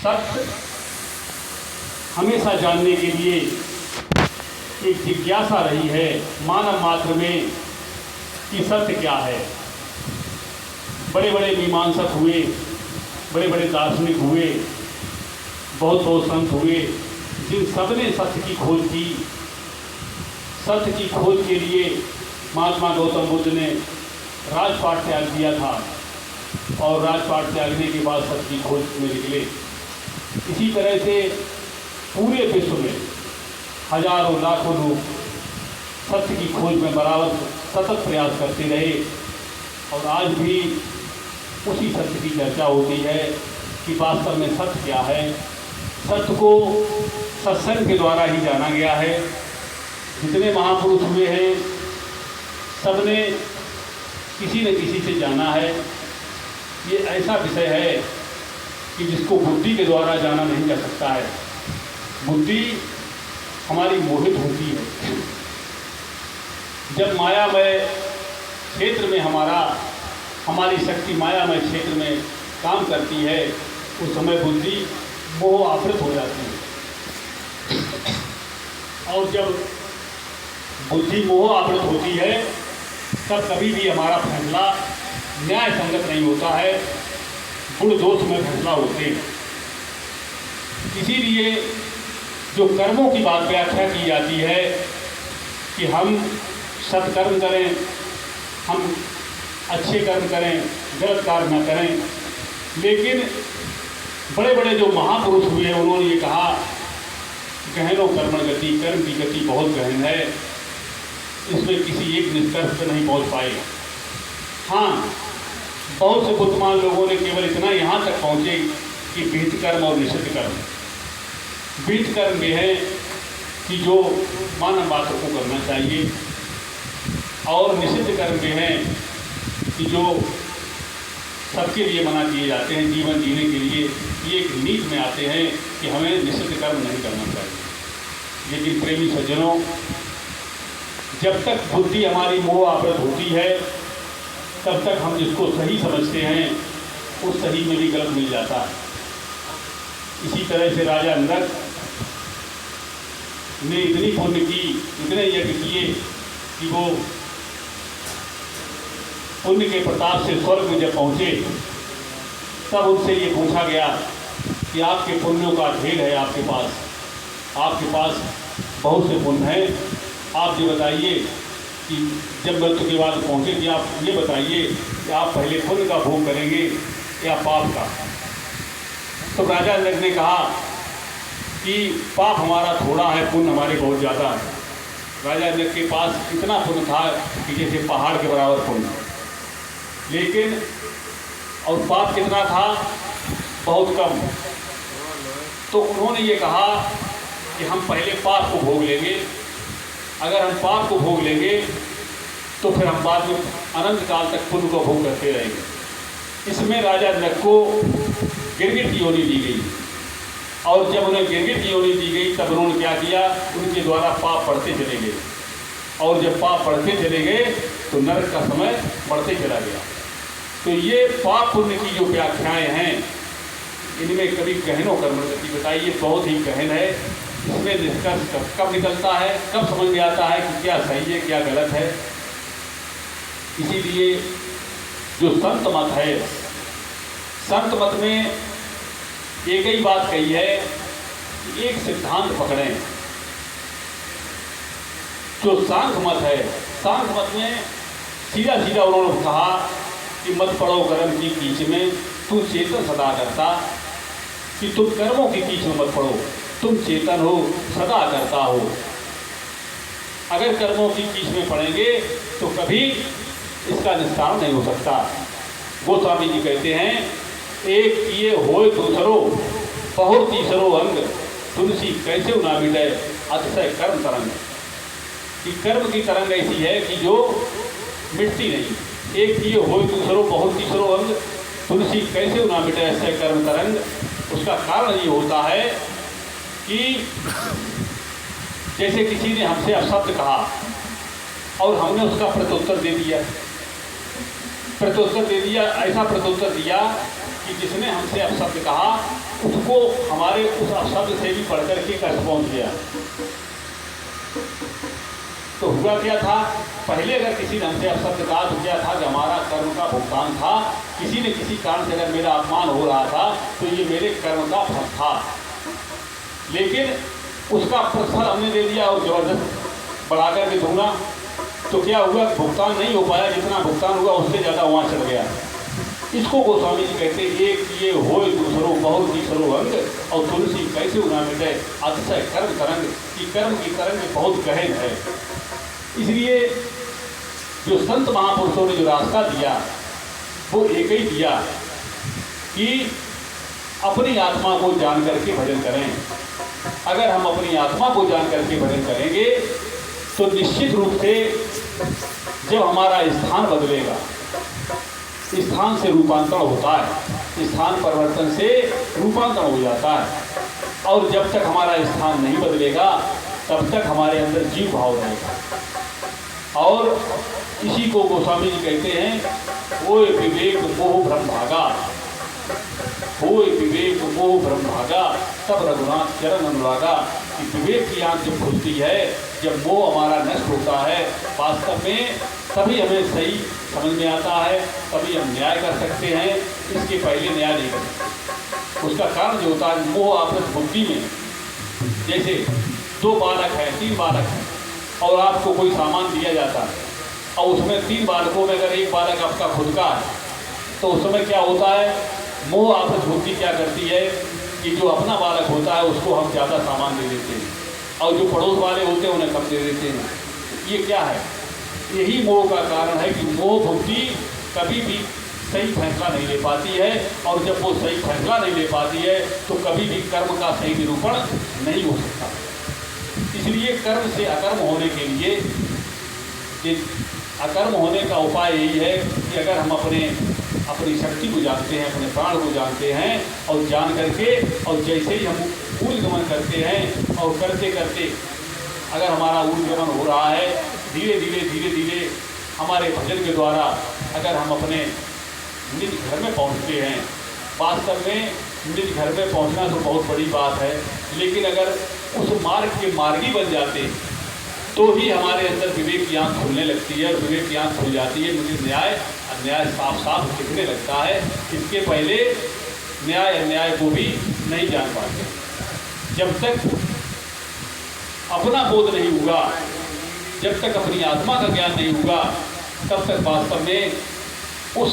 सत्य हमेशा जानने के लिए एक जिज्ञासा रही है मानव मात्र में कि सत्य क्या है। बड़े बड़े मीमांसक हुए, बड़े बड़े दार्शनिक हुए, बहुत बहुत संत हुए, जिन सब ने सत्य की खोज की। सत्य की खोज के लिए महात्मा गौतम बुद्ध ने राजपाट त्याग दिया था और राजपाट त्यागने के बाद सत्य की खोज में निकले। इसी तरह से पूरे विश्व में हजारों लाखों लोग सत्य की खोज में बराबर सतत प्रयास करते रहे और आज भी उसी सत्य की चर्चा होती है कि वास्तव में सत्य क्या है। सत्य को सत्संग के द्वारा ही जाना गया है। जितने महापुरुष हुए हैं सबने किसी न किसी से जाना है। ये ऐसा विषय है कि जिसको बुद्धि के द्वारा जाना नहीं जा सकता है। बुद्धि हमारी मोहित होती है। जब मायामय क्षेत्र में हमारी शक्ति मायामय क्षेत्र में काम करती है उस समय बुद्धि मोह आवृत हो जाती है। और जब बुद्धि मोह आवृत होती है तब कभी भी हमारा फैसला न्याय संगत नहीं होता है, गुण दोष में फैसला होते हैं। इसीलिए जो कर्मों की बात व्याख्या की जाती है कि हम सत्कर्म करें, हम अच्छे कर्म करें, गलत कार्य न करें। लेकिन बड़े बड़े जो महापुरुष हुए हैं उन्होंने ये कहा गहनो कर्मण गति, कर्म की गति बहुत गहन है, इसमें किसी एक निष्कर्ष पर नहीं पहुंच पाए। हाँ, बहुत से बुद्धिमान लोगों ने केवल इतना यहाँ तक पहुँचे कि विहित कर्म और निषिद्ध कर्म। विहित कर्म में है कि जो मानव मात्र को करना चाहिए और निषिद्ध कर्म में है कि जो सबके लिए मना किए जाते हैं। जीवन जीने के लिए ये एक नीति में आते हैं कि हमें निषिद्ध कर्म नहीं करना चाहिए। लेकिन प्रेमी सज्जनों, जब तक बुद्धि हमारी मोह आवृत होती है तब तक हम जिसको सही समझते हैं उस सही में भी गलत मिल जाता है। इसी तरह से राजा नरक ने इतनी पुण्य की, इतने यज्ञ किए कि वो पुण्य के प्रताप से स्वर्ग में जब पहुँचे तब उनसे ये पूछा गया कि आपके पुण्यों का ढेर है, आपके पास बहुत से पुण्य हैं। आप ये बताइए कि जब मृत्यु के बाद पहुँचे कि आप ये बताइए कि आप पहले पुण्य का भोग करेंगे या पाप का। तो राजा नरक ने कहा कि पाप हमारा थोड़ा है, पुण्य हमारे बहुत ज़्यादा है। राजा नरक के पास इतना पुण्य था कि जैसे पहाड़ के बराबर पुण्य, लेकिन और पाप कितना था, बहुत कम। तो उन्होंने ये कहा कि हम पहले पाप को भोग लेंगे। अगर हम पाप को भोग लेंगे तो फिर हम बाद में अनंत काल तक पुण्य को भोग करते रहेंगे। इसमें राजा नरक को गिरगिट की योनि दी गई और जब उन्हें गिरगिट की योनि दी गई तब उन्होंने क्या किया, उनके द्वारा पाप बढ़ते चले गए और जब पाप बढ़ते चले गए तो नरक का समय बढ़ते चला गया। तो ये पाप पुण्य की जो व्याख्याएं हैं इनमें कभी गहनो कर्म गति बताइए बहुत ही गहन है। इसमें निष्कर्ष कब निकलता है, कब समझ में आता है कि क्या सही है क्या गलत है। इसीलिए जो संत मत है, संत मत में एक ही बात कही है, एक सिद्धांत पकड़ें। जो सांख्य मत है, सांख्य मत में सीधा सीधा उन्होंने कहा कि मत पड़ो कर्म की कीच में, तू चेतन सदा करता। कि तुम कर्मों की कीच में मत पड़ो, तुम चेतन हो, सदा करता हो। अगर कर्मों की कीच में पड़ेंगे तो कभी इसका निस्तारण नहीं हो सकता। गोस्वामी जी कहते हैं, एक किए होए दूसरो बहुत तीसरो अंग, तुलसी कैसे ना मिटे अतिशय कर्म तरंग। कि कर्म की तरंग ऐसी है कि जो मिटती नहीं। एक किए होए दूसरो बहुत तीसरो अंग, तुलसी कैसे ना मिटे अतिशय कर्म तरंग। उसका कारण ये होता है कि जैसे किसी ने हमसे अपशब्द कहा और हमने उसका प्रत्युत्तर दे दिया, ऐसा प्रत्युत्तर दिया कि जिसने हमसे अपशब्द कहा उसको हमारे उस शब्द से भी पढ़ करके कष्ट पहुंच गया। तो हुआ क्या था, पहले अगर किसी ने हमसे अपशब्द कहा तो क्या था कि हमारा कर्म का भुगतान था। किसी न किसी कारण से अगर मेरा अपमान हो रहा था तो ये मेरे कर्म का फल था, लेकिन उसका प्रतिफल हमने दे दिया और जबरदस्त बढ़ा करके दूंगा। तो क्या हुआ, भुगतान नहीं हो पाया, जितना भुगतान हुआ उससे ज़्यादा वहाँ चढ़ गया। इसको गोस्वामी जी कहते हैं, एक ये होय दूसरो बहुत तीसरो अंग, और तुलसी कैसे उना मिटे अतिशय कर्म तरंग, कि कर्म की तरंग बहुत गहन है। इसलिए जो संत महापुरुषों ने जो रास्ता दिया वो एक ही दिया कि अपनी आत्मा को जान करके भजन करें। अगर हम अपनी आत्मा को जान करके भजन करेंगे तो निश्चित रूप से जब हमारा स्थान बदलेगा, स्थान से रूपांतरण होता है, स्थान परिवर्तन से रूपांतरण हो जाता है, और जब तक हमारा स्थान नहीं बदलेगा तब तक हमारे अंदर जीव भाव रहेगा। और इसी को गोस्वामी जी कहते हैं, ओए विवेक मोह भ्रम भागा, होय विवेक मोह भ्रम भागा, तब रघुनाथ चरण अनुरागा। कि विवेक की आंख जब खुलती है, जब मोह हमारा नष्ट होता है, वास्तव में तभी हमें सही समझ में आता है, तभी हम न्याय कर सकते हैं। इसके पहले न्याय नहीं कर सकते। उसका कारण जो होता है मोह आपस बुद्धि में, जैसे 2 बालक हैं, 3 बालक हैं, और आपको कोई सामान दिया जाता है और उसमें 3 बालकों में अगर एक बालक आपका खुद का है तो उस समय क्या होता है, मोह आपस बुद्धि क्या करती है कि जो अपना बालक होता है उसको हम ज़्यादा सामान दे देते हैं और जो पड़ोस वाले होते हैं उन्हें कम दे देते हैं। ये क्या है, यही मोह का कारण है कि मोह बुद्धि कभी भी सही फैसला नहीं ले पाती है, और जब वो सही फैसला नहीं ले पाती है तो कभी भी कर्म का सही निरूपण नहीं हो सकता। इसलिए कर्म से अकर्म होने के लिए, अकर्म होने का उपाय यही है कि अगर हम अपनी शक्ति को जानते हैं, अपने प्राण को जानते हैं, और जान करके और जैसे ही हम ऊर्ध्वगमन करते हैं और करते करते अगर हमारा ऊर्ध्वगमन हो रहा है, धीरे धीरे हमारे भजन के द्वारा अगर हम अपने निज घर में पहुंचते हैं, वास्तव में निज घर में पहुंचना तो बहुत बड़ी बात है, लेकिन अगर उस मार्ग के मार्गी बन जाते तो ही हमारे अंदर विवेक की आँख खुलने लगती है, और विवेक की आँख खुल जाती है, मुझे न्याय अन्याय साफ साफ दिखने लगता है। इसके पहले न्याय अन्याय को भी नहीं जान पाते। जब तक अपना बोध नहीं हुआ, जब तक अपनी आत्मा का ज्ञान नहीं हुआ, तब तक वास्तव में उस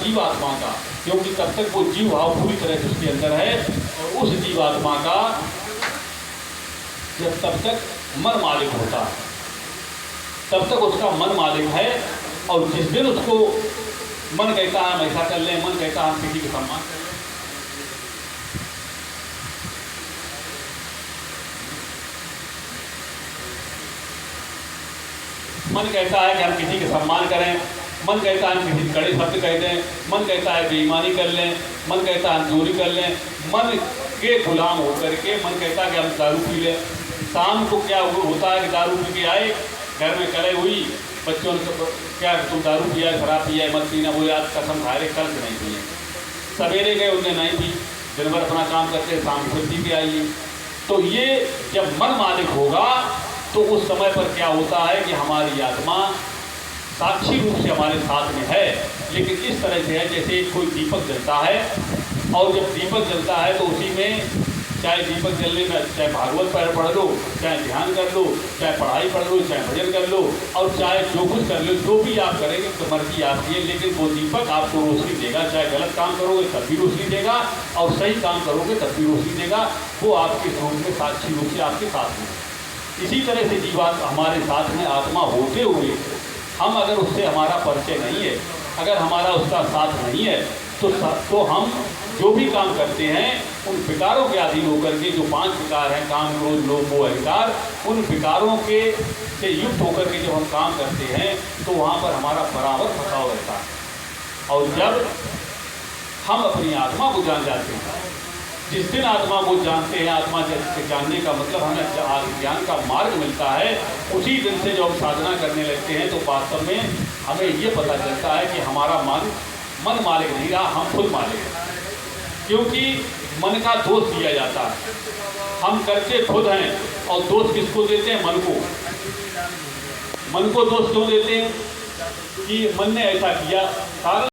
जीवात्मा का, क्योंकि तब तक वो जीव भाव पूरी तरह से उसके अंदर है, और उस जीवात्मा का जब तब तक मन मालिक होता है तब तक उसका मन मालिक है। और जिस दिन उसको मन कहता है हम ऐसा कर लें, मन कहता है हम किसी को सम्मान कर लें, मन कहता है कि हम किसी के सम्मान करें, मन कहता है हम किसी कड़े शब्द कह दें, मन कहता है बेईमानी कर लें, मन कहता है हम चोरी कर लें, मन के गुलाम होकर के मन कहता है कि हम दारू पी लें। शाम को क्या होता है कि दारू पी के आए, घर में कड़े हुई, बच्चों ने क्या तुम दारू पिया है, शराब पिया है, मत पीना, बोले आज कसम खा रहे कल से नहीं पिए। सवेरे गए उनने नहीं पी, दिन भर अपना काम करते, शाम को पी के आइए। तो ये जब मन मालिक होगा तो उस समय पर क्या होता है कि हमारी आत्मा साक्षी रूप से हमारे साथ में है, लेकिन इस तरह से है जैसे कोई दीपक जलता है, और जब दीपक जलता है तो उसी में चाहे दीपक जलने में चाहे भागवत पढ़ लो, चाहे ध्यान कर लो, चाहे पढ़ाई पढ़ लो, चाहे भजन कर लो, और चाहे जो कुछ कर लो, जो भी आप करेंगे तो मर्जी आपकी है, लेकिन वो दीपक आपको रोशनी देगा। चाहे गलत काम करोगे तब भी रोशनी देगा, और सही काम करोगे तब भी रोशनी देगा। वो आपके रूप में साक्षी रूप से आपके साथ में। इसी तरह से जीवात्मा हमारे साथ में आत्मा होते हुए हम अगर उससे हमारा परिचय नहीं है, अगर हमारा उसका साथ नहीं है, तो हम जो भी काम करते हैं उन विकारों के अधीन होकर के, जो 5 विकार हैं, काम क्रोध लोभ मोह अहंकार, उन विकारों के से युक्त होकर के जब हम काम करते हैं तो वहाँ पर हमारा बराबर फंसाव रहता है। और जब हम अपनी आत्मा को जान जाते हैं, जिस दिन आत्मा को जानते हैं, आत्मा के जानने का मतलब हमें ज्ञान का मार्ग मिलता है, उसी दिन से जब हम साधना करने लगते हैं तो वास्तव में हमें ये पता चलता है कि हमारा मन मालिक नहीं रहा, हम खुद मालिक हैं। क्योंकि मन का दोष दिया जाता है। हम करते खुद हैं और दोष किसको देते हैं? मन को। मन को दोष क्यों देते हैं? कि मन ने ऐसा किया। कारण